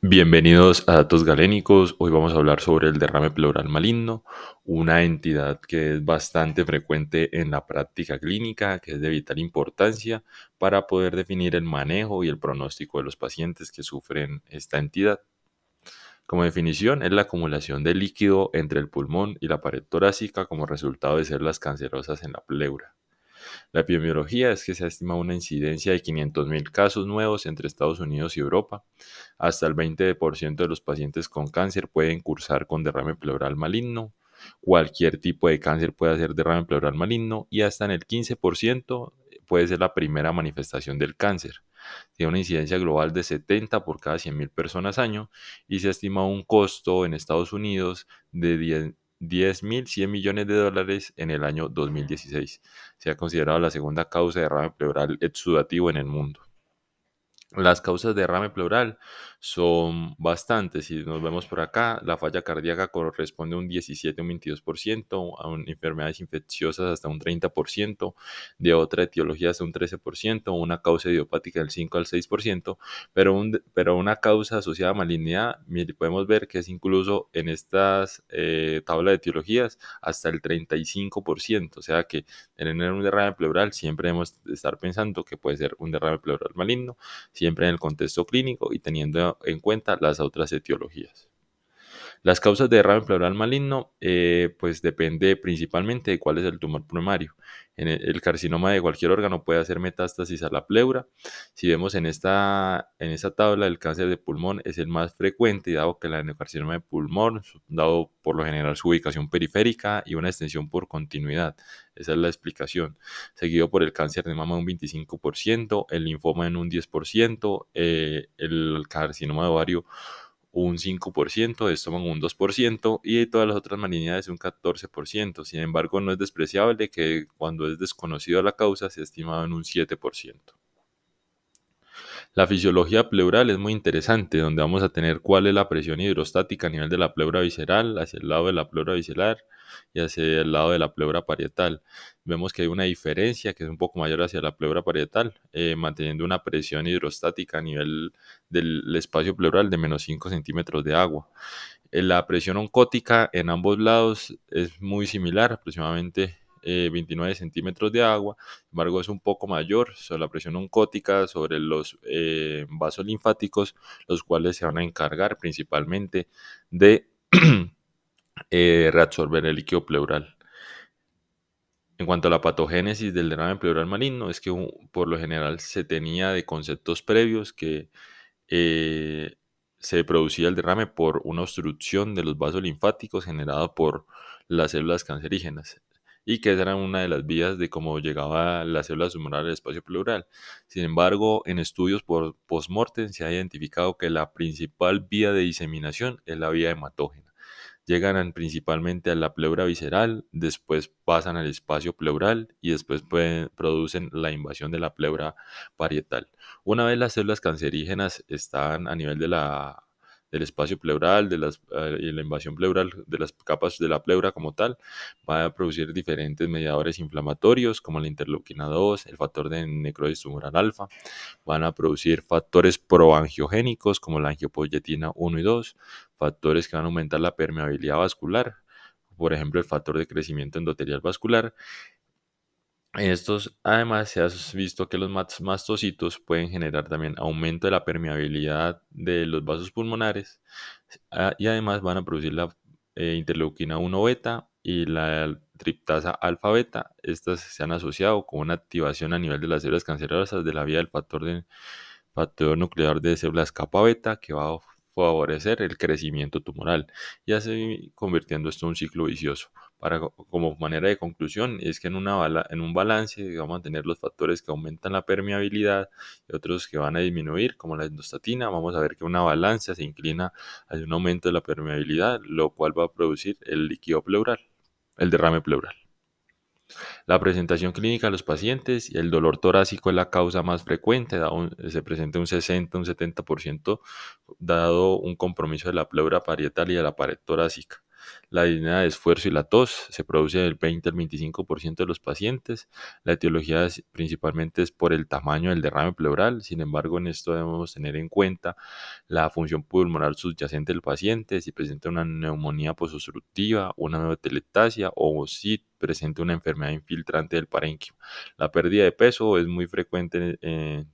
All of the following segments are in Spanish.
Bienvenidos a Datos Galénicos. Hoy vamos a hablar sobre el derrame pleural maligno, una entidad que es bastante frecuente en la práctica clínica, que es de vital importancia para poder definir el manejo y el pronóstico de los pacientes que sufren esta entidad. Como definición, es la acumulación de líquido entre el pulmón y la pared torácica como resultado de células cancerosas en la pleura. La epidemiología es que se ha estimado una incidencia de 500.000 casos nuevos entre Estados Unidos y Europa. Hasta el 20% de los pacientes con cáncer pueden cursar con derrame pleural maligno. Cualquier tipo de cáncer puede hacer derrame pleural maligno y hasta en el 15% puede ser la primera manifestación del cáncer. Tiene una incidencia global de 70 por cada 100.000 personas año y se ha estimado un costo en Estados Unidos de 10.100 millones de dólares en el año 2016. Se ha considerado la segunda causa de derrame pleural exudativo en el mundo. Las causas de derrame pleural son bastantes. Si nos vemos por acá, la falla cardíaca corresponde a un 17 o un 22%, a enfermedades infecciosas hasta un 30%, de otra etiología hasta un 13%, una causa idiopática del 5 al 6%, pero una causa asociada a malignidad, podemos ver que es incluso en estas tablas de etiologías hasta el 35%, o sea que tener un derrame pleural siempre debemos estar pensando que puede ser un derrame pleural maligno, siempre en el contexto clínico y teniendo en cuenta las otras etiologías. Las causas de derrame pleural maligno, pues depende principalmente de cuál es el tumor primario. El carcinoma de cualquier órgano puede hacer metástasis a la pleura. Si vemos en esta tabla, el cáncer de pulmón es el más frecuente, dado que el adenocarcinoma de pulmón, dado por lo general su ubicación periférica y una extensión por continuidad. Esa es la explicación. Seguido por el cáncer de mama un 25%, el linfoma en un 10%, el carcinoma de ovario un 5%, de estómago un 2% y todas las otras malignidades un 14%. Sin embargo, no es despreciable que cuando es desconocida la causa se ha estimado en un 7%. La fisiología pleural es muy interesante, donde vamos a tener cuál es la presión hidrostática a nivel de la pleura visceral, hacia el lado de la pleura visceral y hacia el lado de la pleura parietal. Vemos que hay una diferencia que es un poco mayor hacia la pleura parietal, manteniendo una presión hidrostática a nivel del espacio pleural de menos 5 centímetros de agua. La presión oncótica en ambos lados es muy similar, aproximadamente 29 centímetros de agua. Sin embargo, es un poco mayor sobre la presión oncótica sobre los vasos linfáticos, los cuales se van a encargar principalmente de reabsorber el líquido pleural. En cuanto a la patogénesis del derrame pleural maligno, es que por lo general se tenía de conceptos previos que eh, se producía el derrame por una obstrucción de los vasos linfáticos generada por las células cancerígenas y que esa era una de las vías de cómo llegaba las células tumorales al espacio pleural. Sin embargo, en estudios por postmortem se ha identificado que la principal vía de diseminación es la vía hematógena. Llegan principalmente a la pleura visceral, después pasan al espacio pleural y después producen la invasión de la pleura parietal. Una vez las células cancerígenas están a nivel del espacio pleural, y la invasión pleural de las capas de la pleura como tal, va a producir diferentes mediadores inflamatorios como la interleuquina 2, el factor de necrosis tumoral alfa, van a producir factores proangiogénicos como la angiopoyetina 1 y 2, factores que van a aumentar la permeabilidad vascular, por ejemplo el factor de crecimiento endotelial vascular. En estos, además, se ha visto que los mastocitos pueden generar también aumento de la permeabilidad de los vasos pulmonares y además van a producir la interleuquina 1 beta y la triptasa alfa beta. Estas se han asociado con una activación a nivel de las células cancerosas de la vía del factor nuclear de células kappa beta que va a favorecer el crecimiento tumoral y así convirtiendo esto en un ciclo vicioso. Como manera de conclusión, es que en un balance vamos a tener los factores que aumentan la permeabilidad y otros que van a disminuir, como la endostatina. Vamos a ver que una balanza se inclina hacia un aumento de la permeabilidad, lo cual va a producir el líquido pleural, el derrame pleural. La presentación clínica de los pacientes y el dolor torácico es la causa más frecuente, se presenta un 60, un 70%, dado un compromiso de la pleura parietal y de la pared torácica. La disnea de esfuerzo y la tos se produce del 20 al 25% de los pacientes. La etiología principalmente es por el tamaño del derrame pleural. Sin embargo, en esto debemos tener en cuenta la función pulmonar subyacente del paciente, si presenta una neumonía posobstructiva, una neotelectasia o si presenta una enfermedad infiltrante del parénquima. La pérdida de peso es muy frecuente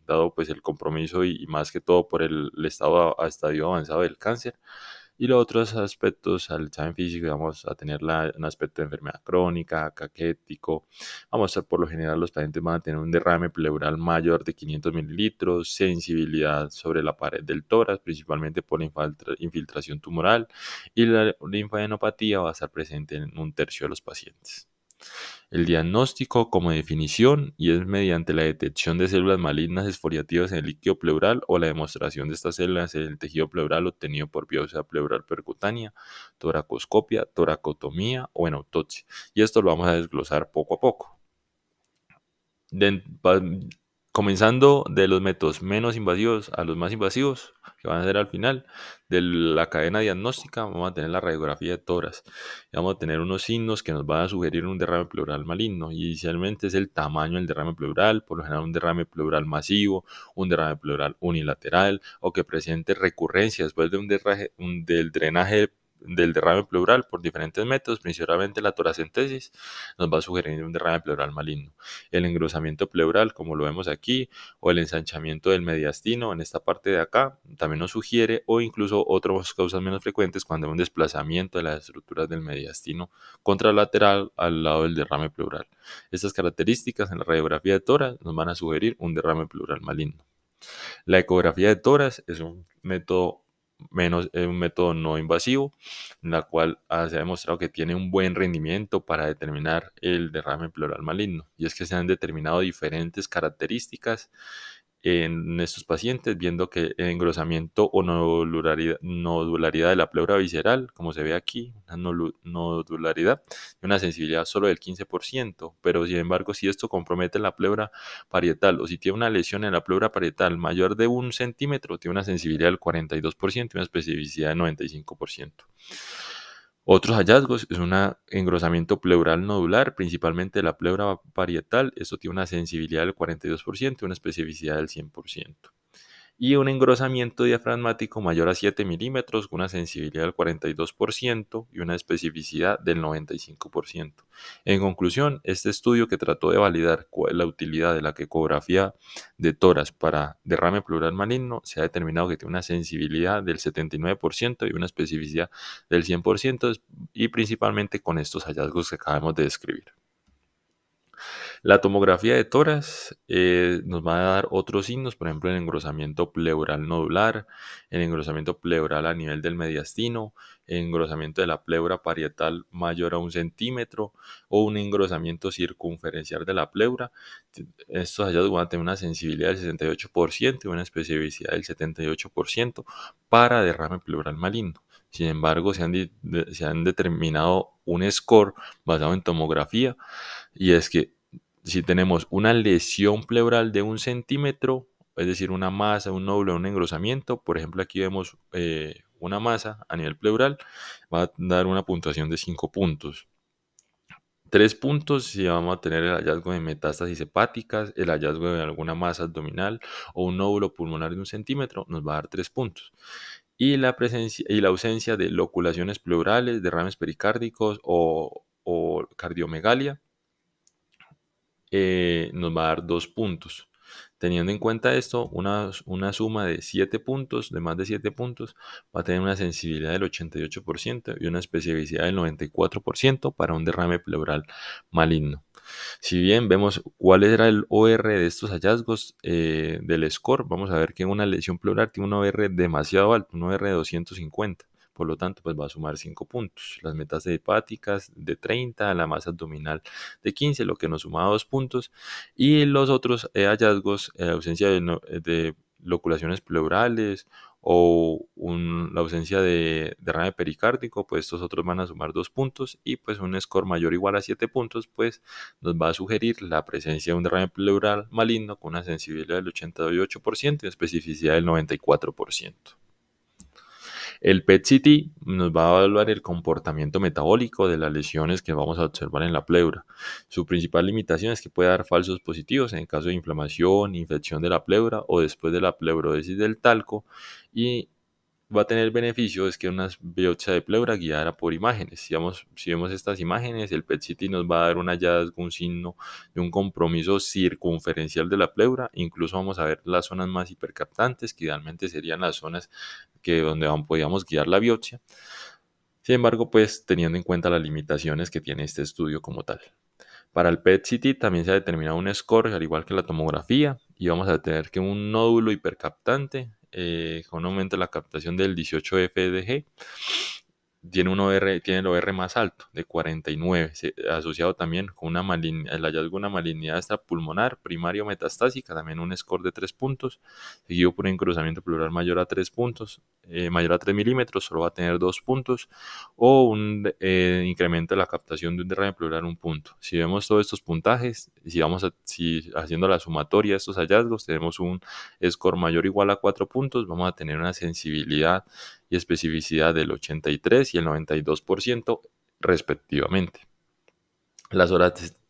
dado pues el compromiso y más que todo por el estado a estadio avanzado del cáncer. Y los otros aspectos al examen físico vamos a tener un aspecto de enfermedad crónica, caquético. Vamos a, por lo general, los pacientes van a tener un derrame pleural mayor de 500 mililitros, sensibilidad sobre la pared del tórax, principalmente por la infiltración tumoral, y la linfadenopatía va a estar presente en un tercio de los pacientes. El diagnóstico como definición y es mediante la detección de células malignas esfoliativas en el líquido pleural o la demostración de estas células en el tejido pleural obtenido por biopsia pleural percutánea, toracoscopia, toracotomía o en autopsia. Y esto lo vamos a desglosar poco a poco. De, comenzando de los métodos menos invasivos a los más invasivos, que van a ser al final de la cadena diagnóstica, vamos a tener la radiografía de tórax. Y vamos a tener unos signos que nos van a sugerir un derrame pleural maligno. Y inicialmente es el tamaño del derrame pleural, por lo general un derrame pleural masivo, un derrame pleural unilateral o que presente recurrencia después de del drenaje del derrame pleural por diferentes métodos, principalmente la toracentesis, nos va a sugerir un derrame pleural maligno. El engrosamiento pleural, como lo vemos aquí, o el ensanchamiento del mediastino en esta parte de acá, también nos sugiere, o incluso otras causas menos frecuentes cuando hay un desplazamiento de las estructuras del mediastino contralateral al lado del derrame pleural. Estas características en la radiografía de tórax nos van a sugerir un derrame pleural maligno. La ecografía de tórax es un método un método no invasivo, en la cual se ha demostrado que tiene un buen rendimiento para determinar el derrame pleural maligno. Y es que se han determinado diferentes características en estos pacientes, viendo que el engrosamiento o nodularidad de la pleura visceral, como se ve aquí, una nodularidad y una sensibilidad solo del 15%, pero sin embargo, si esto compromete la pleura parietal o si tiene una lesión en la pleura parietal mayor de 1 centímetro, tiene una sensibilidad del 42% y una especificidad del 95%. Otros hallazgos es un engrosamiento pleural nodular, principalmente de la pleura parietal. Esto tiene una sensibilidad del 42% y una especificidad del 100%. Y un engrosamiento diafragmático mayor a 7 milímetros con una sensibilidad del 42% y una especificidad del 95%. En conclusión, este estudio que trató de validar la utilidad de la ecografía de tórax para derrame pleural maligno se ha determinado que tiene una sensibilidad del 79% y una especificidad del 100% y principalmente con estos hallazgos que acabamos de describir. La tomografía de tórax nos va a dar otros signos, por ejemplo, el engrosamiento pleural nodular, el engrosamiento pleural a nivel del mediastino, el engrosamiento de la pleura parietal mayor a 1 centímetro o un engrosamiento circunferencial de la pleura. Estos hallazgos van a tener una sensibilidad del 68% y una especificidad del 78% para derrame pleural maligno. Sin embargo, se han determinado un score basado en tomografía y es que si tenemos una lesión pleural de 1 centímetro, es decir, una masa, un nódulo, un engrosamiento, por ejemplo, aquí vemos una masa a nivel pleural, va a dar una puntuación de 5 puntos. 3 puntos si vamos a tener el hallazgo de metástasis hepáticas, el hallazgo de alguna masa abdominal o un nódulo pulmonar de 1 centímetro, nos va a dar 3 puntos. Y la presencia y la ausencia de loculaciones pleurales, derrames pericárdicos o cardiomegalia nos va a dar 2 puntos. Teniendo en cuenta esto, una suma de 7 puntos, de más de 7 puntos, va a tener una sensibilidad del 88% y una especificidad del 94% para un derrame pleural maligno. Si bien vemos cuál era el OR de estos hallazgos del score, vamos a ver que una lesión pleural tiene un OR demasiado alto, un OR de 250. Por lo tanto, pues va a sumar 5 puntos. Las metástasis hepáticas de 30, la masa abdominal de 15, lo que nos suma 2 puntos. Y los otros hallazgos, ausencia de loculaciones pleurales o la ausencia de derrame pericárdico, pues estos otros van a sumar 2 puntos y pues un score mayor o igual a 7 puntos, pues nos va a sugerir la presencia de un derrame pleural maligno con una sensibilidad del 88% y una especificidad del 94%. El PET-CT nos va a evaluar el comportamiento metabólico de las lesiones que vamos a observar en la pleura. Su principal limitación es que puede dar falsos positivos en caso de inflamación, infección de la pleura o después de la pleurodesis del talco, y va a tener beneficio es que una biopsia de pleura guiada por imágenes. Si vemos estas imágenes, el PET-CT nos va a dar un hallazgo, un signo de un compromiso circunferencial de la pleura. Incluso vamos a ver las zonas más hipercaptantes, que idealmente serían las zonas donde podíamos guiar la biopsia. Sin embargo, pues teniendo en cuenta las limitaciones que tiene este estudio como tal. Para el PET-CT también se ha determinado un score, al igual que la tomografía, y vamos a tener que un nódulo hipercaptante con un aumento de la captación del 18-FDG tiene el OR más alto, de 49, asociado también con el hallazgo de una malignidad extrapulmonar primaria o metastásica, también un score de 3 puntos, seguido por un engrosamiento pleural mayor a 3 puntos, mayor a 3 milímetros, solo va a tener 2 puntos, o un incremento de la captación de un derrame pleural 1 punto. Si vemos todos estos puntajes, si haciendo la sumatoria de estos hallazgos, tenemos un score mayor o igual a 4 puntos, vamos a tener una sensibilidad y especificidad del 83 y el 92% respectivamente. Las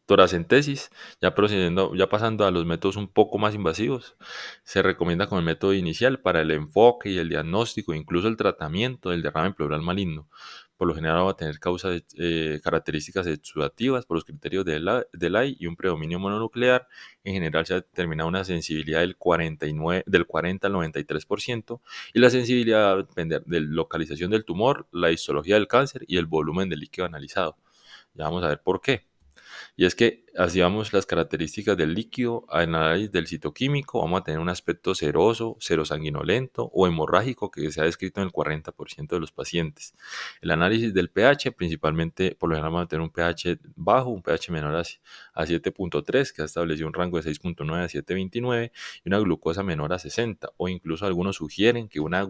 toracentesis, ya pasando a los métodos un poco más invasivos, se recomienda como el método inicial para el enfoque y el diagnóstico, incluso el tratamiento del derrame pleural maligno. Por lo general va a tener características exudativas por los criterios de Lai y un predominio mononuclear. En general se ha determinado una sensibilidad del 40 al 93%, y la sensibilidad va a depender de la localización del tumor, la histología del cáncer y el volumen del líquido analizado. Ya vamos a ver por qué. Y es que hacíamos las características del líquido, análisis del citoquímico, vamos a tener un aspecto seroso, serosanguinolento o hemorrágico que se ha descrito en el 40% de los pacientes. El análisis del pH, principalmente, por lo general vamos a tener un pH bajo, un pH menor a 7.3, que ha establecido un rango de 6.9 a 7.29, y una glucosa menor a 60, o incluso algunos sugieren que una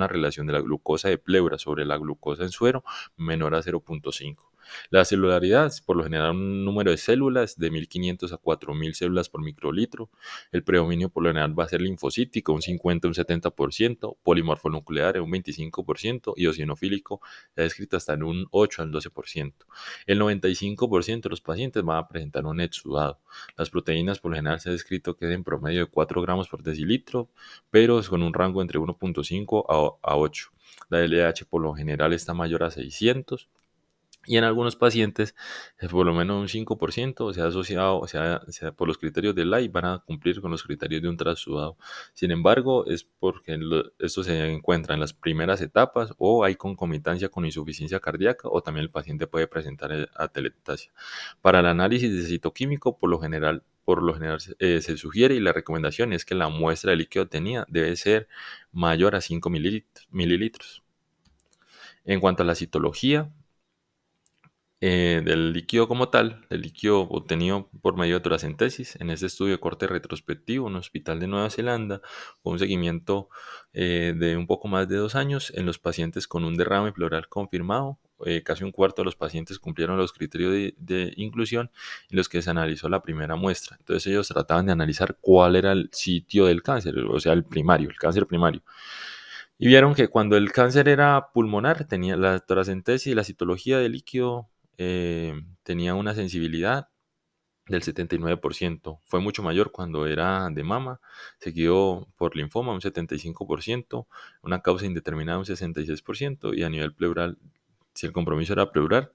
relación de la glucosa de pleura sobre la glucosa en suero menor a 0.5. La celularidad es por lo general un número de células de 1500 a 4000 células por microlitro. El predominio por lo general va a ser linfocítico, un 50 a un 70%, polimorfonuclear un 25% y eosinofílico se ha descrito hasta en un 8 al 12%. El 95% de los pacientes van a presentar un exudado. Las proteínas por lo general se ha descrito que es en promedio de 4 gramos por decilitro, pero con un rango entre 1.5 a 8. La LDH por lo general está mayor a 600. Y en algunos pacientes, por lo menos un 5% se ha asociado, por los criterios de Lai, van a cumplir con los criterios de un trasudado. Sin embargo, es porque esto se encuentra en las primeras etapas, o hay concomitancia con insuficiencia cardíaca, o también el paciente puede presentar atelectasia. Para el análisis de citoquímico, por lo general se sugiere, y la recomendación es que la muestra de líquido obtenida debe ser mayor a 5 mililitros. En cuanto a la citología, del líquido como tal, del líquido obtenido por medio de toracentesis, en este estudio de corte retrospectivo en un hospital de Nueva Zelanda, con un seguimiento de un poco más de 2 años en los pacientes con un derrame pleural confirmado. Casi un cuarto de los pacientes cumplieron los criterios de inclusión en los que se analizó la primera muestra. Entonces ellos trataban de analizar cuál era el sitio del cáncer, o sea, el cáncer primario. Y vieron que cuando el cáncer era pulmonar, tenía la toracentesis y la citología de líquido tenía una sensibilidad del 79%. Fue mucho mayor cuando era de mama, seguido por linfoma, un 75%, una causa indeterminada, un 66%, y a nivel pleural, si el compromiso era pleural,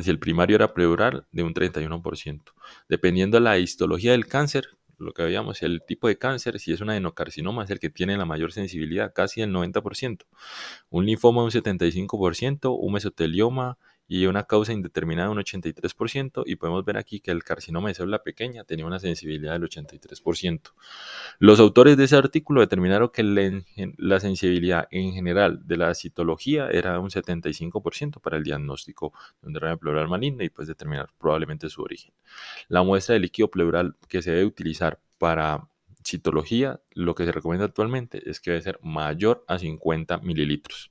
si el primario era pleural, de un 31%. Dependiendo de la histología del cáncer, lo que veíamos, el tipo de cáncer, si es un adenocarcinoma, es el que tiene la mayor sensibilidad, casi el 90%. Un linfoma un 75%, un mesotelioma y una causa indeterminada un 83%, y podemos ver aquí que el carcinoma de célula pequeña tenía una sensibilidad del 83%. Los autores de ese artículo determinaron que la sensibilidad en general de la citología era un 75% para el diagnóstico de un derrame pleural maligno, y pues determinar probablemente su origen. La muestra de líquido pleural que se debe utilizar para citología, lo que se recomienda actualmente es que debe ser mayor a 50 mililitros.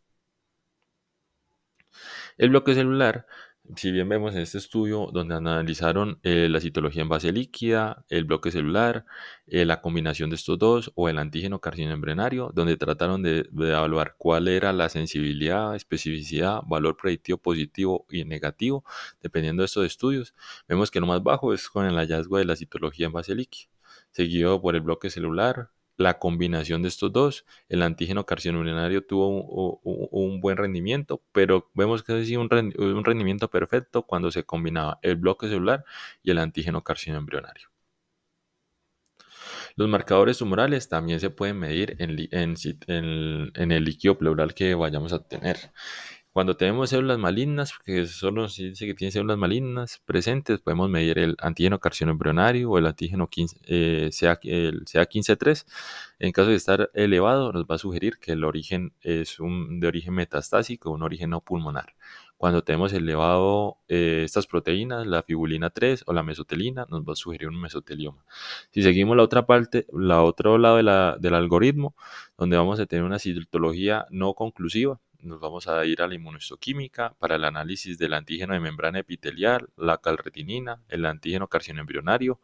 El bloque celular Si bien vemos en este estudio donde analizaron la citología en base líquida, el bloque celular, la combinación de estos dos o el antígeno carcinoembrionario, donde trataron de evaluar cuál era la sensibilidad, especificidad, valor predictivo positivo y negativo, dependiendo de estos estudios, vemos que lo más bajo es con el hallazgo de la citología en base líquida, seguido por el bloque celular, la combinación de estos dos, el antígeno carcinoembrionario tuvo un buen rendimiento, pero vemos que es un rendimiento perfecto cuando se combinaba el bloque celular y el antígeno carcinoembrionario. Los marcadores tumorales también se pueden medir en el líquido pleural que vayamos a tener. Cuando tenemos células malignas, que solo se dice que tiene células malignas presentes, podemos medir el antígeno carcinoembrionario o el antígeno el CA15-3. En caso de estar elevado, nos va a sugerir que el origen es de origen metastásico, un origen no pulmonar. Cuando tenemos elevado estas proteínas, la fibulina 3 o la mesotelina, nos va a sugerir un mesotelioma. Si seguimos la otra parte, la otro lado del algoritmo, donde vamos a tener una citología no conclusiva, nos vamos a ir a la inmunohistoquímica para el análisis del antígeno de membrana epitelial, la calretinina, el antígeno carcinoembrionario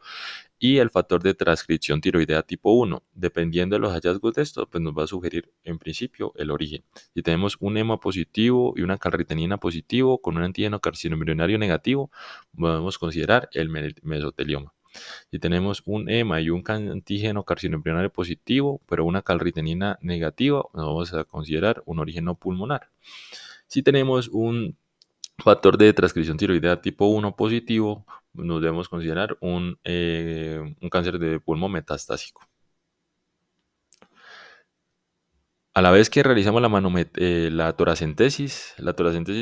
y el factor de transcripción tiroidea tipo 1. Dependiendo de los hallazgos de esto, pues nos va a sugerir en principio el origen. Si tenemos un hemo positivo y una calretinina positivo con un antígeno carcinoembrionario negativo, podemos considerar el mesotelioma. Si tenemos un EMA y un antígeno carcinoembrionario positivo, pero una calritenina negativa, nos vamos a considerar un origen no pulmonar. Si tenemos un factor de transcripción tiroidea tipo 1 positivo, nos debemos considerar un cáncer de pulmón metastásico. A la vez que realizamos la toracentesis,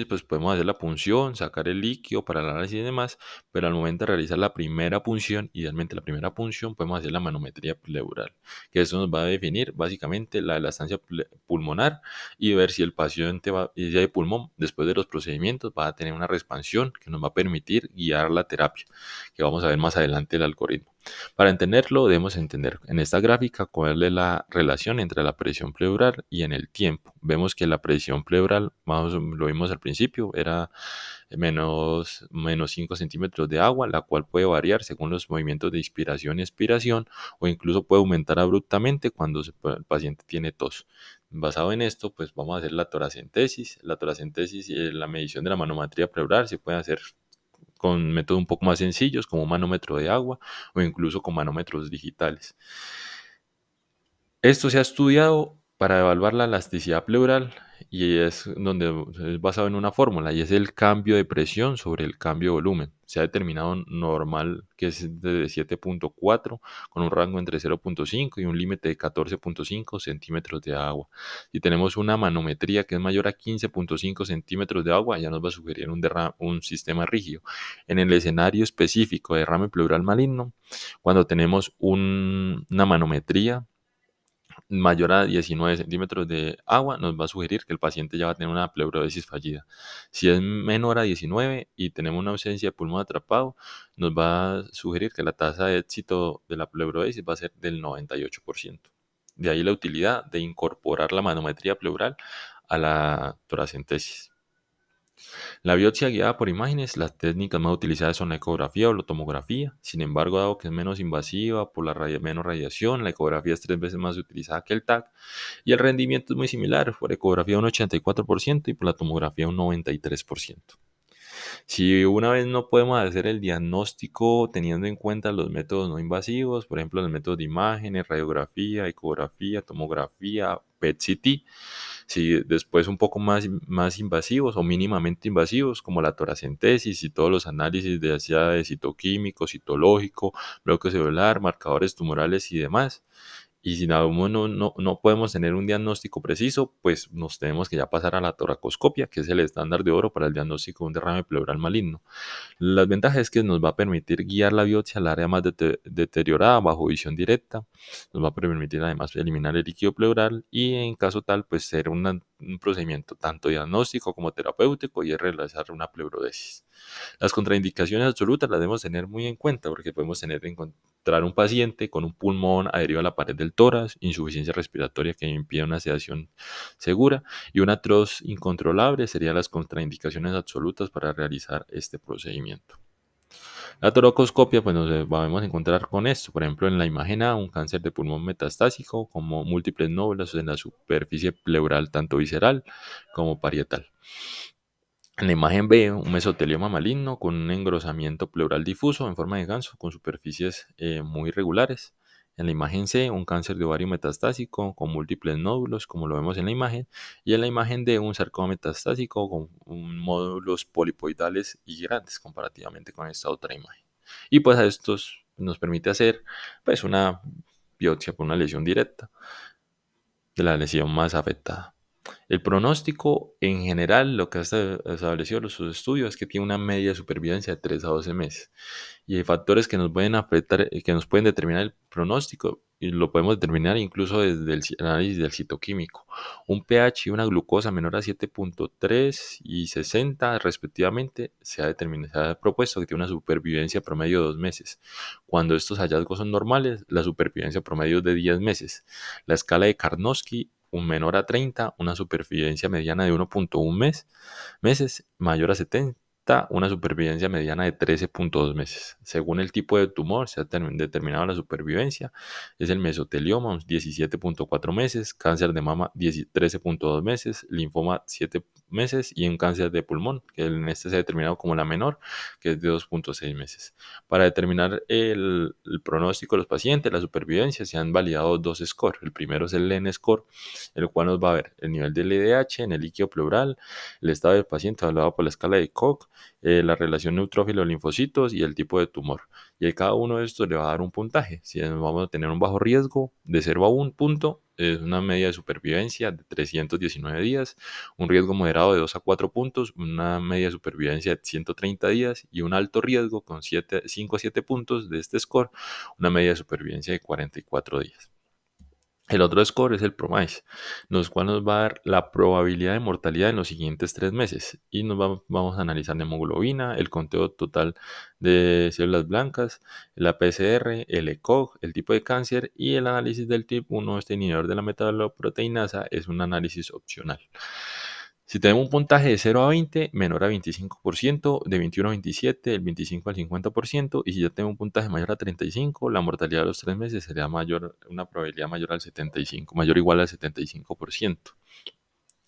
pues podemos hacer la punción, sacar el líquido para el análisis y demás, pero al momento de realizar la primera punción, idealmente la primera punción, podemos hacer la manometría pleural, que eso nos va a definir básicamente la elastancia pulmonar y ver si el paciente ya de pulmón, después de los procedimientos, va a tener una expansión que nos va a permitir guiar la terapia, que vamos a ver más adelante el algoritmo. Para entenderlo, debemos entender en esta gráfica cuál es la relación entre la presión pleural y en el tiempo. Vemos que la presión pleural, lo vimos al principio, era menos 5 centímetros de agua, la cual puede variar según los movimientos de inspiración y expiración, o incluso puede aumentar abruptamente cuando el paciente tiene tos. Basado en esto, pues vamos a hacer la toracentesis. La toracentesis y la medición de la manometría pleural se puede hacer con métodos un poco más sencillos como un manómetro de agua o incluso con manómetros digitales. Esto se ha estudiado para evaluar la elasticidad pleural y es basado en una fórmula y es el cambio de presión sobre el cambio de volumen. Se ha determinado normal que es de 7.4 con un rango entre 0.5 y un límite de 14.5 centímetros de agua. Si tenemos una manometría que es mayor a 15.5 centímetros de agua, ya nos va a sugerir un sistema rígido. En el escenario específico de derrame pleural maligno, cuando tenemos una manometría mayor a 19 centímetros de agua, nos va a sugerir que el paciente ya va a tener una pleurodesis fallida. Si es menor a 19 y tenemos una ausencia de pulmón atrapado, nos va a sugerir que la tasa de éxito de la pleurodesis va a ser del 98%. De ahí la utilidad de incorporar la manometría pleural a la toracentesis. La biopsia guiada por imágenes, las técnicas más utilizadas son la ecografía o la tomografía. Sin embargo, dado que es menos invasiva por menos radiación, la ecografía es 3 veces más utilizada que el TAC y el rendimiento es muy similar, por ecografía un 84% y por la tomografía un 93%. Si una vez no podemos hacer el diagnóstico teniendo en cuenta los métodos no invasivos, por ejemplo, los métodos de imágenes, radiografía, ecografía, tomografía, PET-CT, si después un poco más invasivos o mínimamente invasivos, como la toracentesis y todos los análisis de citoquímico, citológico, bloque celular, marcadores tumorales y demás, y si aún no podemos tener un diagnóstico preciso, pues nos tenemos que ya pasar a la toracoscopia, que es el estándar de oro para el diagnóstico de un derrame pleural maligno. Las ventajas es que nos va a permitir guiar la biopsia al área más deteriorada bajo visión directa, nos va a permitir además eliminar el líquido pleural y en caso tal, pues ser un procedimiento tanto diagnóstico como terapéutico y es realizar una pleurodesis. Las contraindicaciones absolutas las debemos tener muy en cuenta porque podemos tener encontrar un paciente con un pulmón adherido a la pared del tórax, insuficiencia respiratoria que impide una sedación segura y una tos incontrolable serían las contraindicaciones absolutas para realizar este procedimiento. La toracoscopia, pues nos vamos a encontrar con esto, por ejemplo, en la imagen A, un cáncer de pulmón metastásico, como múltiples nódulos en la superficie pleural, tanto visceral como parietal. En la imagen B, un mesotelioma maligno con un engrosamiento pleural difuso en forma de ganso con superficies muy irregulares. En la imagen C, un cáncer de ovario metastásico con múltiples nódulos, como lo vemos en la imagen. Y en la imagen D, un sarcoma metastásico con módulos polipoidales y grandes comparativamente con esta otra imagen. Y pues a estos nos permite hacer pues una biopsia por una lesión directa de la lesión más afectada. El pronóstico en general, lo que ha establecido los estudios es que tiene una media de supervivencia de 3 a 12 meses. Y hay factores que nos pueden afectar, que nos pueden determinar el pronóstico y lo podemos determinar incluso desde el análisis del citoquímico. Un pH y una glucosa menor a 7.3 y 60 respectivamente se ha propuesto que tiene una supervivencia promedio de 2 meses. Cuando estos hallazgos son normales, la supervivencia promedio es de 10 meses. La escala de Karnofsky, un menor a 30, una supervivencia mediana de 1.1 meses, mayor a 70, una supervivencia mediana de 13.2 meses. Según el tipo de tumor, se ha determinado la supervivencia. Es el mesotelioma, 17.4 meses, cáncer de mama, 13.2 meses, linfoma, 7 meses y un cáncer de pulmón, que en este se ha determinado como la menor, que es de 2.6 meses. Para determinar el pronóstico de los pacientes, la supervivencia, se han validado dos scores. El primero es el N-score, el cual nos va a ver el nivel del LDH en el líquido pleural, el estado del paciente evaluado por la escala de Koch, la relación neutrófilo-linfocitos y el tipo de tumor. Y a cada uno de estos le va a dar un puntaje. Si vamos a tener un bajo riesgo de 0 a 1 punto, es una media de supervivencia de 319 días, un riesgo moderado de 2 a 4 puntos, una media de supervivencia de 130 días y un alto riesgo con 5 a 7 puntos de este score, una media de supervivencia de 44 días. El otro score es el PROMIS, los cual nos va a dar la probabilidad de mortalidad en los siguientes 3 meses y vamos a analizar la hemoglobina, el conteo total de células blancas, la PCR, el ECOG, el tipo de cáncer y el análisis del tipo 1, este inhibidor de la metabaloproteinasa, es un análisis opcional. Si tenemos un puntaje de 0 a 20, menor a 25%, de 21 a 27, del 25 al 50%, y si ya tengo un puntaje mayor a 35, la mortalidad de los 3 meses sería mayor, una probabilidad mayor al 75, mayor o igual al 75%.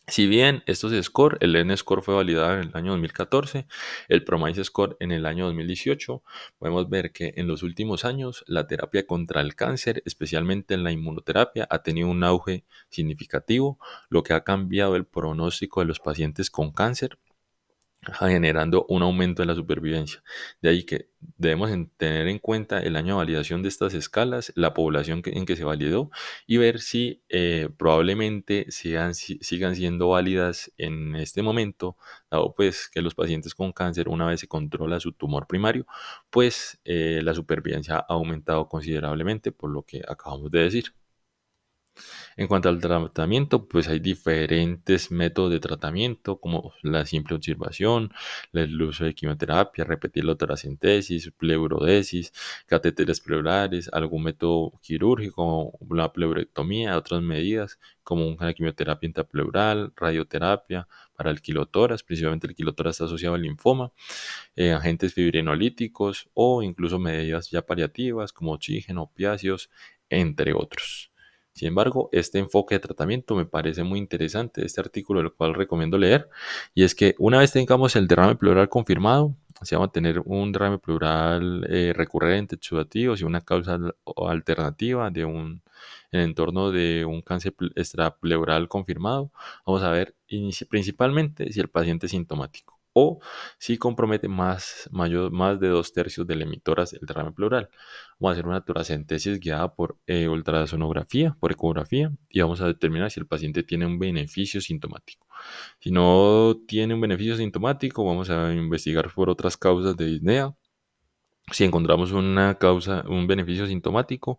Si bien estos score, el N-score fue validado en el año 2014, el PROMIS score en el año 2018, podemos ver que en los últimos años la terapia contra el cáncer, especialmente en la inmunoterapia, ha tenido un auge significativo, lo que ha cambiado el pronóstico de los pacientes con cáncer, generando un aumento de la supervivencia. De ahí que debemos tener en cuenta el año de validación de estas escalas, la población en que se validó y ver si probablemente sigan siendo válidas en este momento, dado pues que los pacientes con cáncer, una vez se controla su tumor primario, pues la supervivencia ha aumentado considerablemente por lo que acabamos de decir. En cuanto al tratamiento, pues hay diferentes métodos de tratamiento, como la simple observación, el uso de quimioterapia, repetir la toracentesis, pleurodesis, catéteres pleurales, algún método quirúrgico, la pleurectomía, otras medidas, como una quimioterapia intrapleural, radioterapia para el quilotórax, principalmente el quilotórax está asociado al linfoma, agentes fibrinolíticos o incluso medidas ya paliativas como oxígeno, opiáceos, entre otros. Sin embargo, este enfoque de tratamiento me parece muy interesante, este artículo el cual recomiendo leer, y es que una vez tengamos el derrame pleural confirmado, si vamos a tener un derrame pleural recurrente, exudativo, si una causa alternativa de en el entorno de un cáncer extrapleural confirmado, vamos a ver principalmente si el paciente es sintomático o si compromete más de 2/3 del emitor el derrame pleural. Vamos a hacer una toracentesis guiada por ultrasonografía, por ecografía, y vamos a determinar si el paciente tiene un beneficio sintomático. Si no tiene un beneficio sintomático, vamos a investigar por otras causas de disnea. Si encontramos una causa, un beneficio sintomático,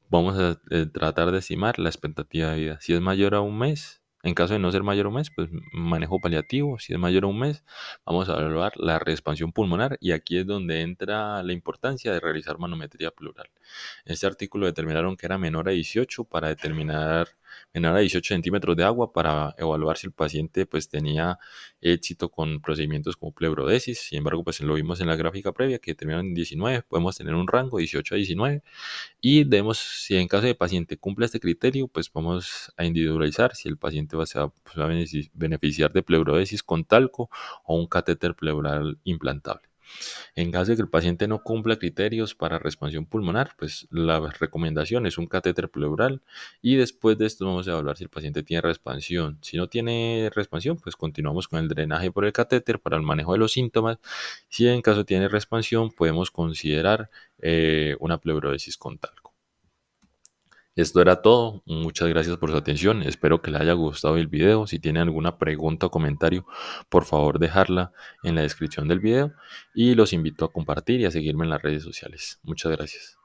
vamos a tratar de estimar la expectativa de vida. Si es mayor a un mes, En caso de no ser mayor a un mes, pues manejo paliativo. Si es mayor a un mes, vamos a evaluar la reexpansión pulmonar y aquí es donde entra la importancia de realizar manometría pleural. En este artículo determinaron que era menor a 18 para determinar menor a 18 centímetros de agua para evaluar si el paciente pues tenía éxito con procedimientos como pleurodesis. Sin embargo, pues lo vimos en la gráfica previa que terminaron en 19, podemos tener un rango 18 a 19 y debemos, si en caso de paciente cumple este criterio, pues vamos a individualizar si el paciente se va a beneficiar de pleurodesis con talco o un catéter pleural implantable. En caso de que el paciente no cumpla criterios para expansión pulmonar, pues la recomendación es un catéter pleural y después de esto vamos a evaluar si el paciente tiene reexpansión. Si no tiene reexpansión, pues continuamos con el drenaje por el catéter para el manejo de los síntomas. Si en caso tiene reexpansión, podemos considerar una pleurodesis con talco. Esto era todo. Muchas gracias por su atención. Espero que les haya gustado el video. Si tienen alguna pregunta o comentario, por favor dejarla en la descripción del video. Y los invito a compartir y a seguirme en las redes sociales. Muchas gracias.